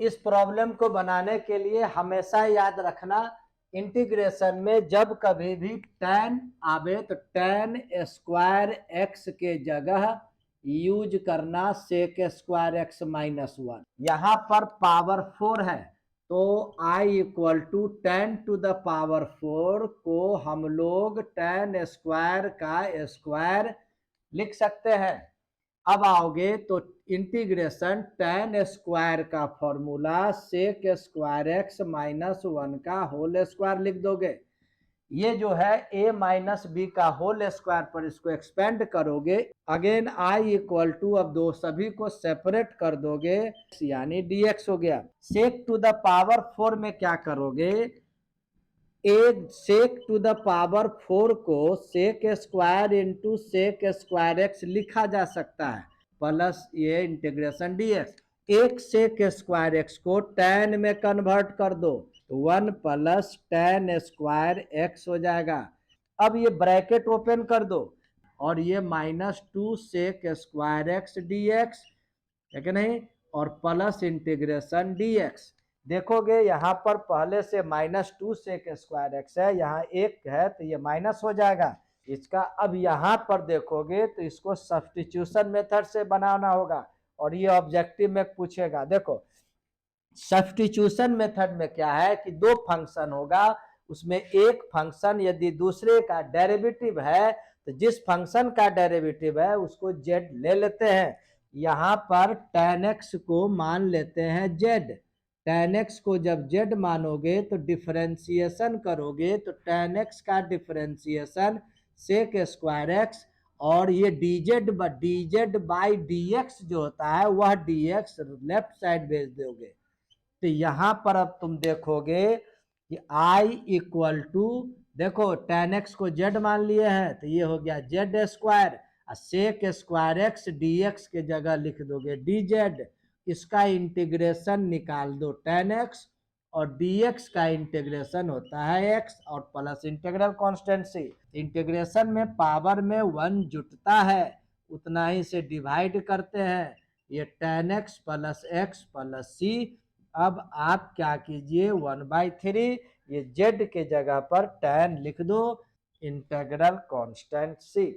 इस प्रॉब्लम को बनाने के लिए हमेशा याद रखना, इंटीग्रेशन में जब कभी भी tan आवे तो tan स्क्वायर एक्स के जगह यूज करना सेक स्क्वायर एक्स माइनस 1। यहाँ पर पावर 4 है तो i equal to ten to the power 4 को हम लोग tan स्क्वायर का स्क्वायर लिख सकते हैं। अब आओगे तो इंटीग्रेशन tan स्क्वायर का formula sec square x minus 1 का होल स्क्वायर लिख दोगे। ये जो है a माइनस बी का होल स्क्वायर पर इसको एक्सपेंड करोगे, अगेन i इक्वल टू, अब दो सभी को सेपरेट कर दोगे यानी dx हो गया। सेक टू द पावर 4 में क्या करोगे, एक सेक टू द पावर 4 को sec square into sec square x लिखा जा सकता है, प्लस ये इंटीग्रेशन dx। एक सेक स्क्वायर एक्स को tan में कन्वर्ट कर दो तो 1 प्लस tan स्क्वायर एक्स हो जाएगा। अब ये ब्रैकेट ओपन कर दो और ये -2 सेक स्क्वायर एक्स dx है कि नहीं, और प्लस इंटीग्रेशन dx। देखोगे यहाँ पर पहले से -2 सेक स्क्वायर एक्स है, यहाँ एक है तो ये माइनस हो जाएगा इसका। अब यहाँ पर देखोगे तो इसको सब्स्टिट्यूशन मेथड से बनाना होगा और ये ऑब्जेक्टिव में पूछेगा। देखो सब्स्टिट्यूशन मेथड में क्या है कि दो फंक्शन होगा, उसमें एक फंक्शन यदि दूसरे का डेरिवेटिव है तो जिस फंक्शन का डेरिवेटिव है उसको z ले लेते हैं। यहाँ पर tan x को मान लेते हैं z। tan x को जब z मानोगे तो डिफरेंशिएशन करोगे तो tan x का डिफरेंशिएशन सेक स्क्वायर एक्स और ये dz बाई dx जो होता है वह dx लेफ्ट साइड भेज दोगे। तो यहाँ पर अब तुम देखोगे कि i इक्वल टू, देखो tan x को z मान लिए हैं तो ये हो गया z square, sec square x dx के जगह लिख दोगे dz। इसका इंटीग्रेशन निकाल दो tan x और dx का इंटीग्रेशन होता है x और plus integral constant c। Integration में पावर में 1 जुटता है उतना ही से डिवाइड करते हैं, ये tan x प्लस c। अब आप क्या कीजिए 1/3 ये z के जगह पर tan लिख दो इंटीग्रल कांस्टेंट c।